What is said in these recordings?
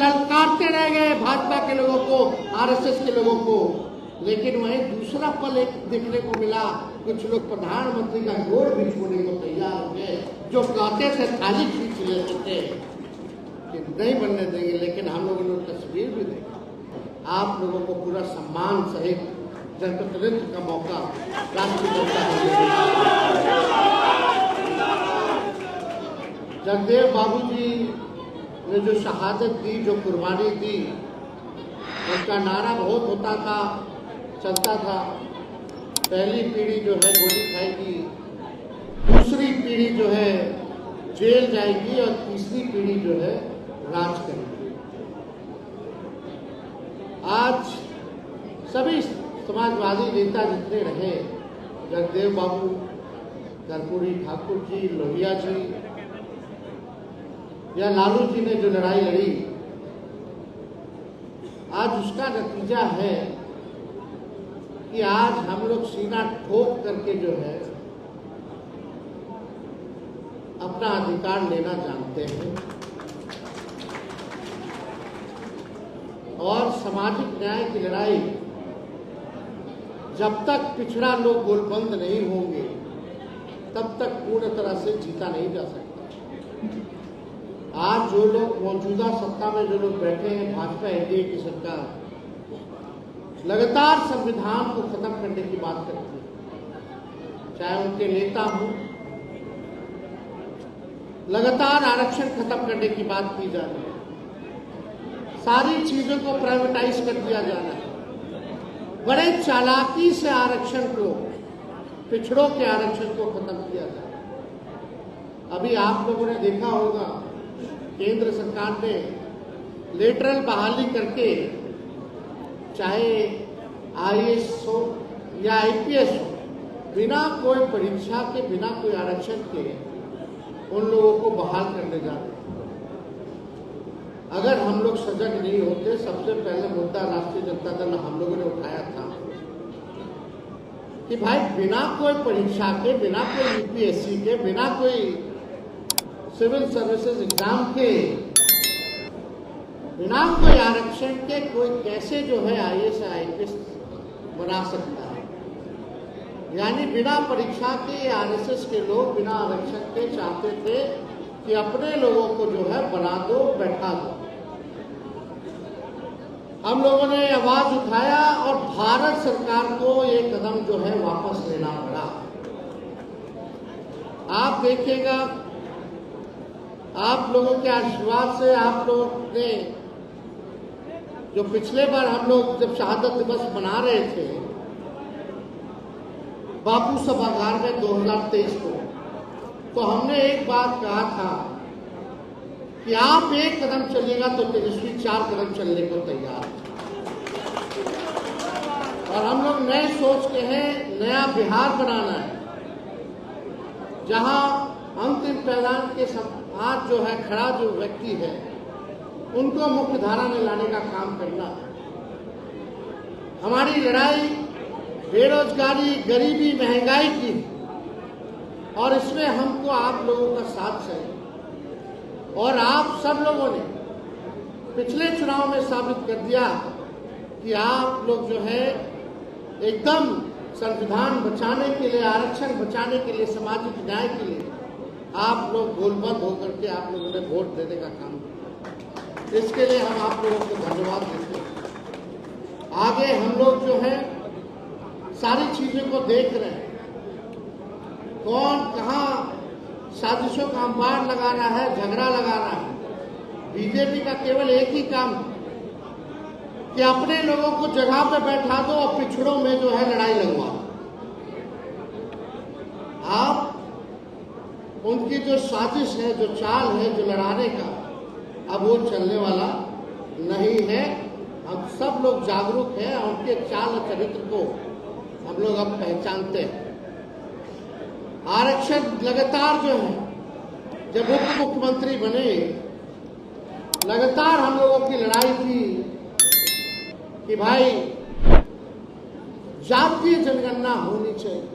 ललकारते रह गए भाजपा के लोगों को, आरएसएस के लोगों को। लेकिन वहीं दूसरा पल एक देखने को मिला, कुछ लोग प्रधानमंत्री का गोड़ भी छोड़ने को तैयार हो गए, जो कहते थे थाली खींच लेते थे कि नहीं बनने देंगे। लेकिन हम लोगों ने तस्वीर भी देखा, आप लोगों को पूरा सम्मान सहित जनप्रतिनिधित्व का मौका राष्ट्रीय जनता जगदेव बाबू जी ने जो शहादत दी, जो कुर्बानी दी, उनका नारा बहुत होता था, चलता था, पहली पीढ़ी जो है गोली खाएगी, दूसरी पीढ़ी जो है जेल जाएगी और तीसरी पीढ़ी जो है राज करेगी। आज सभी समाजवादी नेता जितने रहे, जगदेव बाबू, कर्पूरी ठाकुर जी, लोहिया जी या लालू जी ने जो लड़ाई लड़ी, आज उसका नतीजा है कि आज हम लोग सीना ठोक करके जो है अपना अधिकार लेना जानते हैं और सामाजिक न्याय की लड़ाई जब तक पिछड़ा लोग गोलबंद नहीं होंगे तब तक पूर्ण तरह से जीता नहीं जा सकता। आज जो लोग मौजूदा सत्ता में जो लोग बैठे हैं, भाजपा एनडीए की सरकार लगातार संविधान को खत्म करने की बात करती है, चाहे उनके नेता हों, लगातार आरक्षण खत्म करने की बात की जा रही है, सारी चीजों को प्राइवेटाइज कर दिया जा रहा है, बड़े चालाकी से आरक्षण को, पिछड़ों के आरक्षण को खत्म किया जा रहा है। अभी आप लोगों ने देखा होगा, केंद्र सरकार ने लेटरल बहाली करके, चाहे आईएएस हो या आईपीएस हो, बिना कोई परीक्षा के, बिना कोई आरक्षण के उन लोगों को बहाल करने जा रहे हैं। अगर हम लोग सजग नहीं होते, सबसे पहले मुद्दा राष्ट्रीय जनता दल हम लोगों ने उठाया था कि भाई बिना कोई परीक्षा के, बिना कोई यूपीएससी के, बिना कोई सिविल सर्विसेज एग्जाम के, बिना कोई आरक्षण के कोई कैसे जो है आईएएस आईपीएस बना सकता है। यानी बिना परीक्षा के आरएसएस के लोग बिना आरक्षण के चाहते थे कि अपने लोगों को जो है बना दो, बैठा दो। हम लोगों ने आवाज उठाया और भारत सरकार को ये कदम जो है वापस लेना पड़ा। आप देखिएगा, आप लोगों के आशीर्वाद से, आप लोग ने जो पिछले बार हम लोग जब शहादत दिवस मना रहे थे बापू सभागार में 2023 को, तो हमने एक बात कहा था कि आप एक कदम चलिएगा तो तेजस्वी 4 कदम चलने को तैयार है। और हम लोग नए सोच के हैं, नया बिहार बनाना है, जहां अंतिम पायदान के आज जो है खड़ा जो व्यक्ति है उनको मुख्य धारा में लाने का काम करना है। हमारी लड़ाई बेरोजगारी, गरीबी, महंगाई की, और इसमें हमको आप लोगों का साथ चाहिए। और आप सब लोगों ने पिछले चुनाव में साबित कर दिया कि आप लोग जो है एकदम संविधान बचाने के लिए, आरक्षण बचाने के लिए, सामाजिक न्याय के लिए आप लोग गोलबंद होकर के आप लोगों ने वोट देने का काम किया। इसके लिए हम आप लोगों को धन्यवाद देते हैं। आगे हम लोग जो है सारी चीजों को देख रहे हैं, कौन कहां साजिशों का अंबार लगा रहा है, झगड़ा लगा रहा है। बीजेपी का केवल एक ही काम है कि अपने लोगों को जगह पे बैठा दो और पिछड़ों में जो है लड़ाई लगवा दो। आप उनकी जो साजिश है, जो चाल है, जो लड़ाने का, अब वो चलने वाला नहीं है। हम सब लोग जागरूक हैं, उनके चाल और चरित्र को हम लोग अब पहचानते हैं। आरक्षण लगातार जो है, जब उप मुख्यमंत्री बने, लगातार हम लोगों की लड़ाई थी कि भाई जातीय जनगणना होनी चाहिए।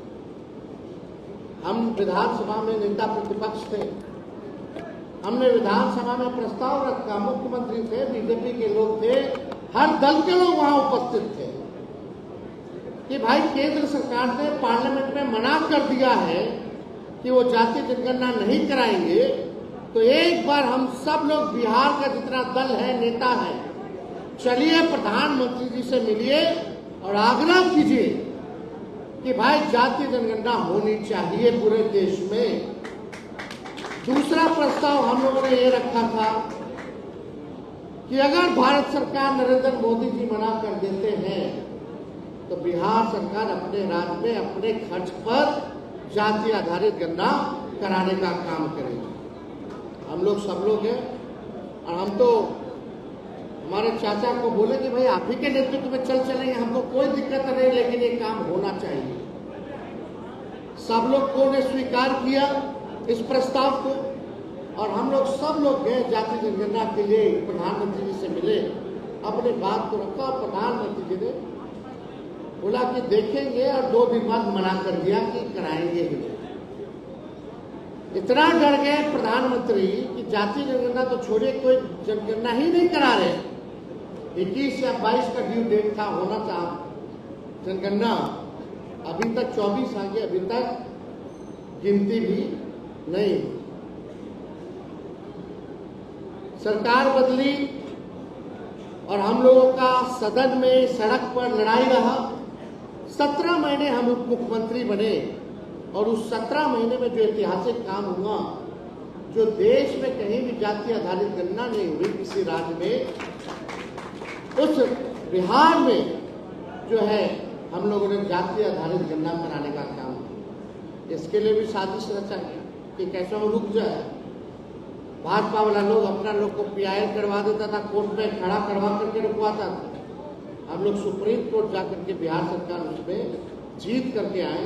हम विधानसभा में नेता प्रतिपक्ष थे, हमने विधानसभा में प्रस्ताव रखा, मुख्यमंत्री थे, बीजेपी के लोग थे, हर दल के लोग वहां उपस्थित थे कि भाई केंद्र सरकार ने पार्लियामेंट में मना कर दिया है कि वो जातीय जनगणना नहीं कराएंगे, तो एक बार हम सब लोग बिहार का जितना दल है, नेता है, चलिए प्रधानमंत्री जी से मिलिए और आग्रह कीजिए कि भाई जातीय जनगणना होनी चाहिए पूरे देश में। दूसरा प्रस्ताव हम लोगों ने ये रखा था कि अगर भारत सरकार, नरेंद्र मोदी जी मना कर देते हैं तो बिहार सरकार अपने राज्य में अपने खर्च पर जाति आधारित गणना कराने का काम करेगी। हम लोग सब लोग हैं और हम तो हमारे चाचा को बोले कि भाई आप ही के नेतृत्व में चल चलेंगे, हमको कोई दिक्कत नहीं, लेकिन ये काम होना चाहिए। सब लोगों ने स्वीकार किया इस प्रस्ताव को और हम लोग सब लोग गए जाति जनगणना के लिए, प्रधानमंत्री जी से मिले, अपने बात को रखा। प्रधानमंत्री जी ने बोला कि देखेंगे और 2 दिन बाद मना कर दिया कि कराएंगे ही नहीं। इतना डर गए प्रधानमंत्री कि जाति जनगणना तो छोड़िए, कोई जनगणना ही नहीं करा रहे। 21 या 22 का ड्यू डेट था, होना था जनगणना, अभी तक 24 आ गए, अभी तक गिनती भी नहीं। सरकार बदली और हम लोगों का सदन में, सड़क पर लड़ाई रहा। 17 महीने हम मुख्यमंत्री बने और उस 17 महीने में जो ऐतिहासिक काम हुआ, जो देश में कहीं भी जाति आधारित गणना नहीं हुई किसी राज्य में, उस बिहार में जो है हम लोगों ने जाति आधारित गणना कराने का काम किया। इसके लिए भी साजिश रचा गया कि कैसे वो रुक जाए। भाजपा वाला लोग अपना लोग को PIL करवा देता था, कोर्ट में खड़ा करवा करके रुकवाता था। हम लोग सुप्रीम कोर्ट जाकर के बिहार सरकार उसमें जीत करके आए,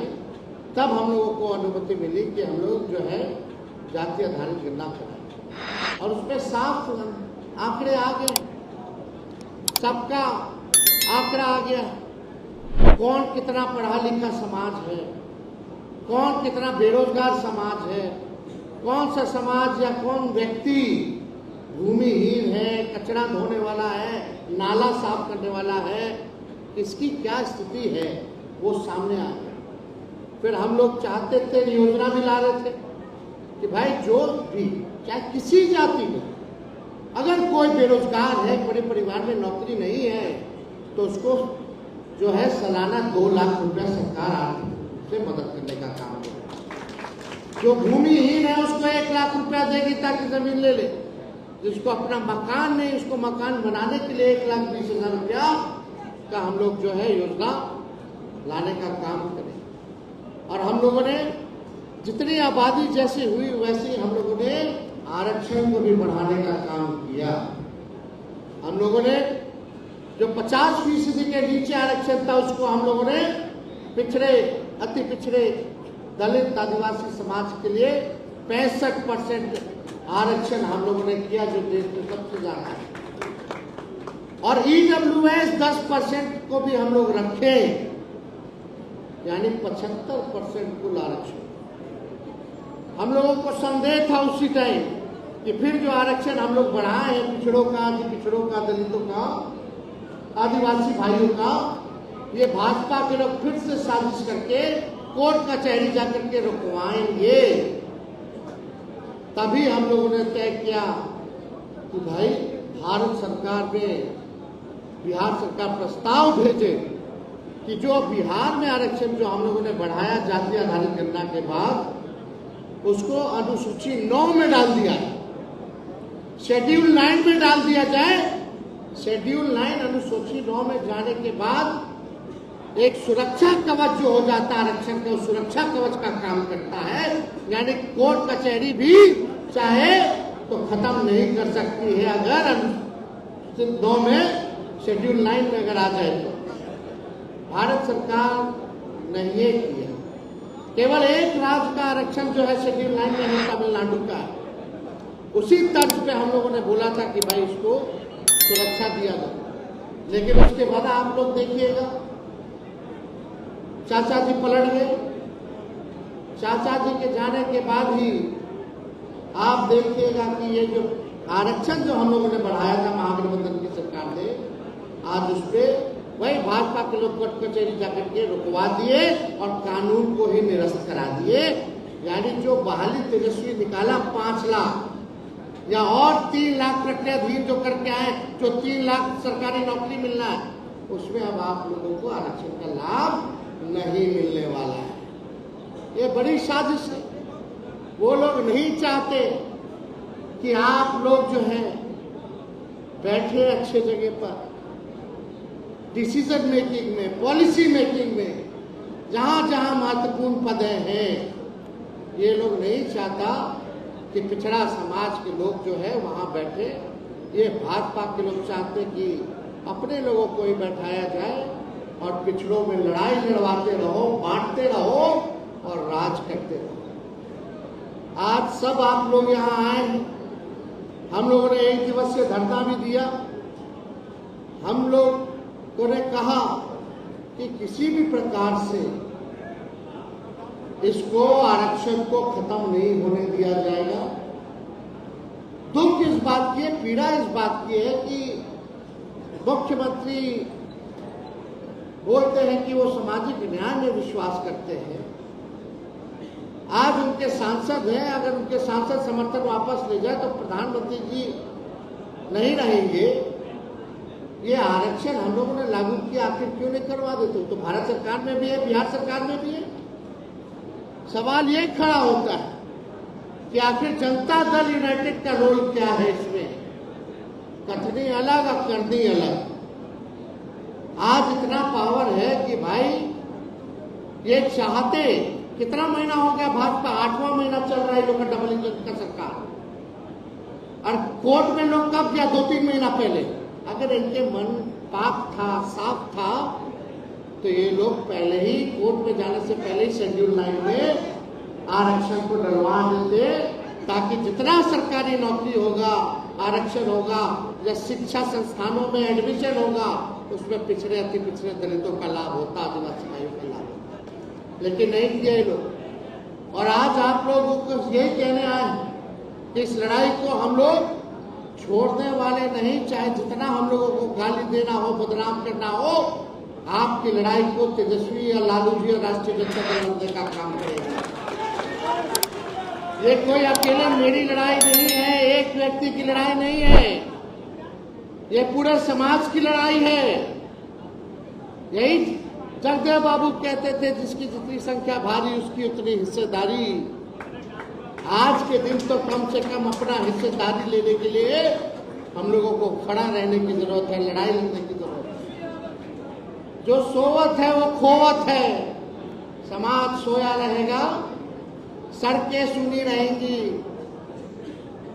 तब हम लोगों को अनुमति मिली कि हम लोग जो है जाति आधारित गणना कराएं। और उसमें साफ आंकड़े आ गए, सबका आंकड़ा आ गया, कौन कितना पढ़ा लिखा समाज है, कौन कितना बेरोजगार समाज है, कौन सा समाज या कौन व्यक्ति भूमिहीन है, कचरा धोने वाला है, नाला साफ करने वाला है, इसकी क्या स्थिति है, वो सामने आ गया। फिर हम लोग चाहते थे, योजना भी ला रहे थे कि भाई जो भी, चाहे किसी जाति में, अगर कोई बेरोजगार है, बड़े परिवार में नौकरी नहीं है, तो उसको जो है सालाना 2 लाख रुपया सरकार आर्थिक रूप से मदद करने का काम करेगी। जो भूमिहीन है उसको 1 लाख रुपया देगी ताकि जमीन ले ले। जिसको अपना मकान नहीं, उसको मकान बनाने के लिए 1,20,000 रुपया का हम लोग जो है योजना लाने का काम करें। और हम लोगों ने जितनी आबादी जैसी हुई वैसे हम लोगों ने आरक्षण को भी बढ़ाने का काम किया। हम लोगों ने जो 50% के नीचे आरक्षण था उसको हम लोगों ने पिछड़े, अति पिछड़े दलित आदिवासी समाज के लिए 65% आरक्षण हम लोगों ने किया, जो देश में सबसे ज्यादा है। और EWS 10% को भी हम लोग रखे, यानी 75% कुल आरक्षण। हम लोगों को संदेह था उसी टाइम कि फिर जो आरक्षण हम लोग बढ़ाए हैं पिछड़ों का, दलितों का, आदिवासी भाइयों का, ये भाजपा के लोग फिर से साजिश करके कोर्ट कचहरी जाकर के रुकवाएंगे। तभी हम लोगों ने तय किया कि भाई भारत सरकार में, बिहार सरकार प्रस्ताव भेजे कि जो बिहार में आरक्षण जो हम लोगों ने बढ़ाया जाति आधारित गणना के बाद, उसको अनुसूची 9 में डाल दिया, शेड्यूल 9 में डाल दिया जाए। शेड्यूल 9 अनुसूची 9 में जाने के बाद एक सुरक्षा कवच जो हो जाता है आरक्षण का, सुरक्षा कवच का काम करता है। यानी कोर्ट कचहरी भी चाहे तो खत्म नहीं कर सकती है अगर अनुसूची 9 में, शेड्यूल 9 में अगर आ जाए तो। भारत सरकार ने ये किया, केवल एक राज्य का आरक्षण जो है शेड्यूल 9 में है, तमिलनाडु का। उसी तर्ज पे हम लोगों ने बोला था कि भाई इसको सुरक्षा दिया जाए। लेकिन उसके बाद आप लोग देखिएगा, चाचा जी पलट गए। चाचा जी के जाने के बाद ही आप देखिएगा कि ये जो आरक्षण जो हम लोगों ने बढ़ाया था महागठबंधन की सरकार ने, आज उस पर वही भाजपा के लोग कोर्ट कचहरी जाकर के रुकवा दिए और कानून को ही निरस्त करा दिए। यानी जो बहाली तेजस्वी निकाला 5 लाख या और 3 लाख प्रक्रियाधीन जो करके आए, जो 3 लाख सरकारी नौकरी मिलना है, उसमें अब आप लोगों को आरक्षण का लाभ नहीं मिलने वाला है। ये बड़ी साजिश है। वो लोग नहीं चाहते कि आप लोग जो है बैठे अच्छे जगह पर डिसीजन मेकिंग में, पॉलिसी मेकिंग में, जहां जहां महत्वपूर्ण पद हैं। ये लोग नहीं चाहता कि पिछड़ा समाज के लोग जो है वहां बैठे। ये भाजपा के लोग चाहते कि अपने लोगों को ही बैठाया जाए और पिछड़ों में लड़ाई लड़वाते रहो, बांटते रहो और राज करते रहो। आज सब आप लोग यहाँ आए हैं। हम लोगों ने 1 दिवसीय धरना भी दिया। हम लोग ने कहा कि किसी भी प्रकार से इसको आरक्षण को खत्म नहीं होने दिया जाएगा। दुख इस बात की है, पीड़ा इस बात की है कि मुख्यमंत्री बोलते हैं कि वो सामाजिक न्याय में विश्वास करते हैं। आज उनके सांसद हैं, अगर उनके सांसद समर्थन वापस ले जाए तो प्रधानमंत्री जी नहीं रहेंगे। ये आरक्षण हम लोगों ने लागू किया, आखिर क्यों नहीं करवा देते? तो भारत सरकार में भी है, बिहार सरकार में भी है। सवाल ये खड़ा होता है कि आखिर जनता दल यूनाइटेड का रोल क्या है इसमें? कथनी अलग और करनी अलग। आज इतना पावर है कि भाई ये चाहते, कितना महीना हो गया भाजपा, 8वां महीना चल रहा है लोग का डबल इंजन का सरकार, और कोर्ट में लोग कब गया? 2-3 महीना पहले। अगर इनके मन पाक था, साफ था, तो ये लोग पहले ही कोर्ट में जाने से पहले ही शेड्यूल 9 में आरक्षण को डलवा देते, ताकि जितना सरकारी नौकरी होगा, आरक्षण होगा या शिक्षा संस्थानों में एडमिशन होगा, उसमें पिछड़े अति पिछड़े दलितों का लाभ होता, आदिवासी भाइयों का लाभ होता। लेकिन नहीं किया ये लोग। और आज आप लोगों को यही कहने आए हैं कि इस लड़ाई को हम लोग छोड़ने वाले नहीं, चाहे जितना हम लोगों को गाली देना हो, बदनाम करना हो, आपकी लड़ाई को तेजस्वी या लालू जी और राष्ट्रीय जनता दल लड़ने का काम करेगा। ये कोई अकेले मेरी लड़ाई नहीं है, एक व्यक्ति की लड़ाई नहीं है, ये पूरे समाज की लड़ाई है। यही जगदेव बाबू कहते थे, जिसकी जितनी संख्या भारी उसकी उतनी हिस्सेदारी। आज के दिन तो कम से कम अपना हिस्सेदारी लेने के लिए हम लोगों को खड़ा रहने की जरूरत है, लड़ाई लड़ने की जरूरत है। जो सोवत है वो खोवत है। समाज सोया रहेगा, सड़कें सुनी रहेंगी,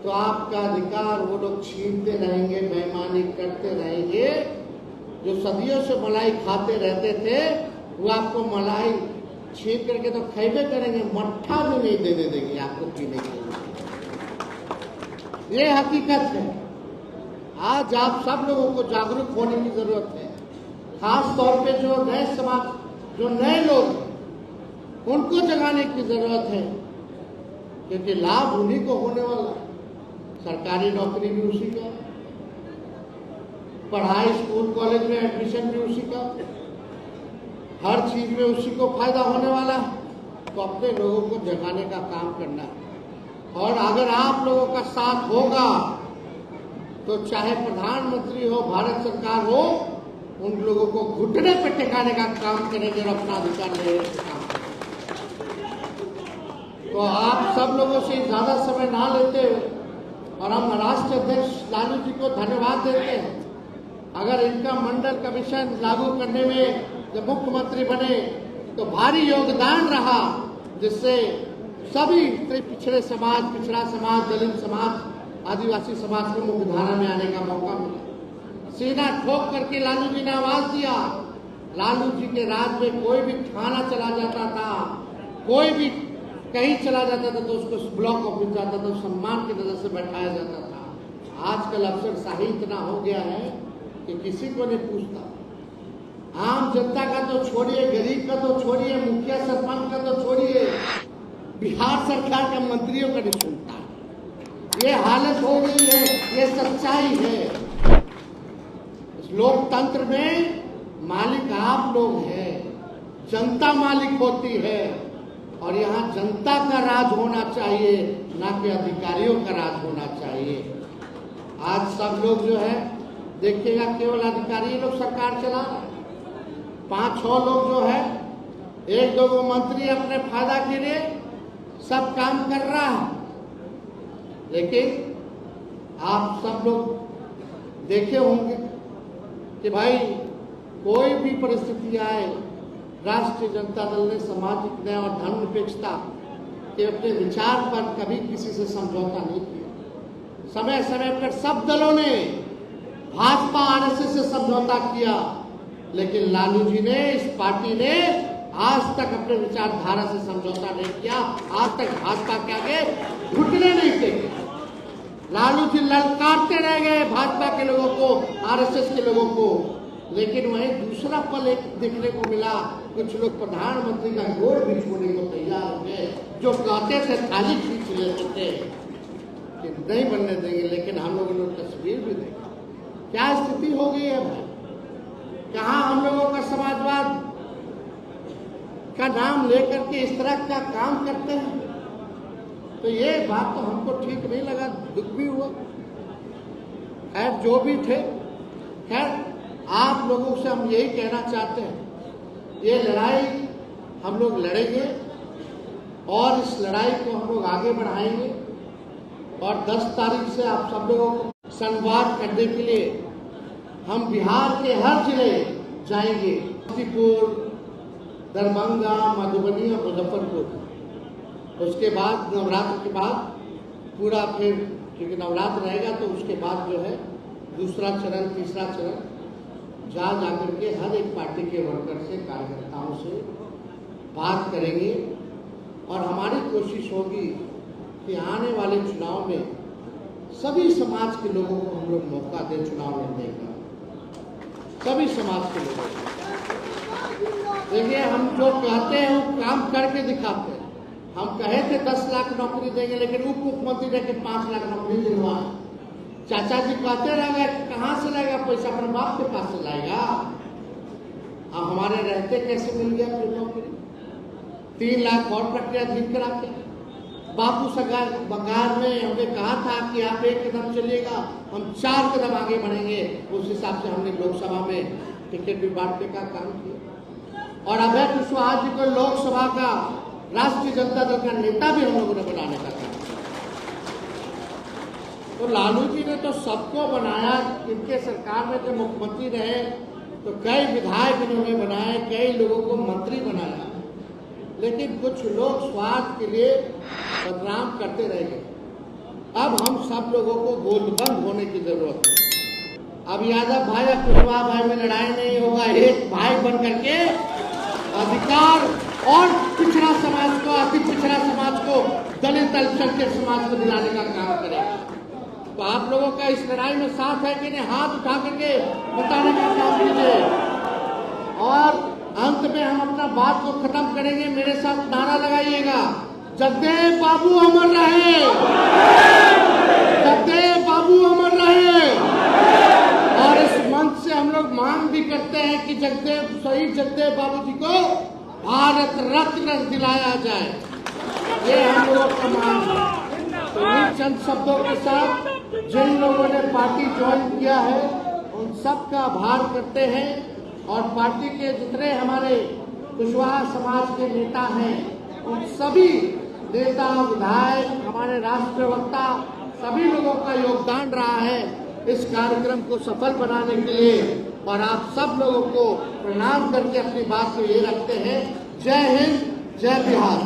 तो आपका अधिकार वो लोग छीनते रहेंगे, बेईमानी करते रहेंगे। जो सदियों से मलाई खाते रहते थे, वो आपको मलाई छीन करके तो खैबे करेंगे, मट्ठा भी नहीं देने देंगे आपको पीने के लिए। ये हकीकत है। आज आप सब लोगों को जागरूक होने की जरूरत है। खास तौर पे जो नए समाज, जो नए लोग, उनको जगाने की जरूरत है, क्योंकि लाभ उन्हीं को होने वाला है। सरकारी नौकरी भी उसी का, पढ़ाई स्कूल कॉलेज में एडमिशन भी उसी का, हर चीज में उसी को फायदा होने वाला है। तो अपने लोगों को जगाने का काम करना है। और अगर आप लोगों का साथ होगा तो चाहे प्रधानमंत्री हो, भारत सरकार हो, उन लोगों को घुटने पे टिकाने का काम करेंगे और अपना अधिकार लेने का काम करेंगे। तो आप सब लोगों से ज्यादा समय ना लेते हुए, और हम राष्ट्रीय अध्यक्ष लालू जी को धन्यवाद देते हैं। अगर इनका मंडल कमीशन लागू करने में जब मुख्यमंत्री बने तो भारी योगदान रहा, जिससे सभी पिछड़े समाज, पिछड़ा समाज, दलित समाज, आदिवासी समाज को मुख्य धारा में आने का मौका मिला। सीना ठोक करके लालू जी ने आवाज दिया। लालू जी के राज में कोई भी थाना चला जाता था, कोई भी कहीं चला जाता था तो उसको ब्लॉक ऑफिस जाता था, सम्मान की नजर से बैठाया जाता था। आजकल अफसरशाही इतना हो गया है कि किसी को नहीं पूछता। आम जनता का तो छोड़िए, गरीब का तो छोड़िए, मुखिया सरपंच का तो छोड़िए, बिहार सरकार के मंत्रियों का नहीं सुनता। ये हालत हो गई है, ये सच्चाई है। इस लोकतंत्र में मालिक आप लोग हैं, जनता मालिक होती है और यहाँ जनता का राज होना चाहिए, ना कि अधिकारियों का राज होना चाहिए। आज सब लोग जो है देखिएगा, केवल अधिकारी लोग सरकार चला रहे हैं। 5-6 लोग जो है, 1-2 मंत्री अपने फायदा के लिए सब काम कर रहा है। लेकिन आप सब लोग देखे होंगे कि भाई कोई भी परिस्थिति आए, राष्ट्रीय जनता दल ने सामाजिक न्याय और धर्मनिरपेक्षता के अपने विचार पर कभी किसी से समझौता नहीं किया। समय समय पर सब दलों ने भाजपा आरएसएस से समझौता किया, लेकिन लालू जी ने, इस पार्टी ने आज तक अपने विचारधारा से समझौता नहीं किया। आज तक भाजपा के आगे घुटने नहीं टेके। लालू जी ललकारते रह गए भाजपा के लोगों को, आरएसएस के लोगों को। लेकिन वहीं दूसरा पल एक देखने को मिला, कुछ लोग प्रधानमंत्री का गोड़ भी छोड़ने को तैयार हो गए, जो कहते थे थाली खींच लेते थे कि नहीं बनने देंगे। लेकिन हम लोगों ने तस्वीर भी देखी, क्या स्थिति हो गई है भाई। कहाँ हम लोगों का समाजवाद का नाम लेकर के इस तरह का काम करते हैं। तो ये बात तो हमको ठीक नहीं लगा, दुख भी हुआ। खैर जो भी थे, खैर आप लोगों से हम यही कहना चाहते हैं, ये लड़ाई हम लोग लड़ेंगे और इस लड़ाई को हम लोग आगे बढ़ाएंगे। और 10 तारीख से आप सब लोगों को संवाद करने के लिए हम बिहार के हर जिले जाएंगे, समस्तीपुर, दरभंगा, मधुबनी और मुजफ्फरपुर। उसके बाद नवरात्र के बाद पूरा फिर, क्योंकि नवरात्र रहेगा तो उसके बाद जो है दूसरा चरण, तीसरा चरण जा जाकर के हर एक पार्टी के वर्कर से, कार्यकर्ताओं से बात करेंगे। और हमारी कोशिश होगी कि आने वाले चुनाव में सभी समाज के लोगों को हम लोग मौका दें चुनाव लड़ने का, सभी समाज के लोगों को। देखिए, हम जो कहते हैं वो काम करके दिखाते हैं। हम कहे थे 10 लाख नौकरी देंगे, लेकिन उप मुख्यमंत्री ने 5 लाख नौकरी दिलवा। चाचा जी कहते रह गए, कहाँ से लाएगा पैसा, अपने बाप के पास से लाएगा। अब हमारे रहते कैसे मिल गया फिर नौकरी? 3 लाख और प्रक्रिया ठीक कराते। बापू सरकार बंगाल में हमने कहा था कि आप 1 कदम चलिएगा, हम 4 कदम आगे बढ़ेंगे। उस हिसाब से हमने लोकसभा में टिकट भी बांटने का काम किया। और अभय कुशवाहा जी को लोकसभा का राष्ट्रीय जनता दल का नेता भी हम लोगों ने बनाने का काम किया। तो लालू जी ने तो सबको बनाया। इनके सरकार में जो मुख्यमंत्री रहे तो कई विधायक इन्होंने बनाए, कई लोगों को मंत्री बनाया। लेकिन कुछ लोग स्वार्थ के लिए बदनाम करते रह गए। अब हम सब लोगों को गोलबंद होने की जरूरत है। अब यादव भाई और कुशवाहा भाई में लड़ाई नहीं होगा, एक भाई बन करके अधिकार और पिछड़ा समाज को, अति पिछड़ा समाज को, दलित अल्पसंख्यक समाज को दिलाने का काम करेगा। तो आप लोगों का इस लड़ाई में साथ है कि नहीं, हाथ उठा करके बताने का काम कीजिए। और अंत में हम अपना बात को खत्म करेंगे, मेरे साथ नारा लगाइएगा, जगदेव बाबू अमर रहे, जगदेव बाबू अमर रहे। और इस मंच से हम लोग मांग भी करते हैं कि शहीद जगदेव बाबू जी को भारत रत्न दिलाया जाए। ये हम लोगों का मांग है। तो इन चंद शब्दों के साथ जिन लोगों ने पार्टी ज्वाइन किया है उन सब का आभार करते हैं। और पार्टी के जितने हमारे कुशवाहा समाज के नेता हैं, उन सभी नेता, विधायक, हमारे राष्ट्रीय वक्ता, सभी लोगों का योगदान रहा है इस कार्यक्रम को सफल बनाने के लिए। और आप सब लोगों को प्रणाम करके अपनी बात को ये रखते हैं। जय हिंद, जय बिहार।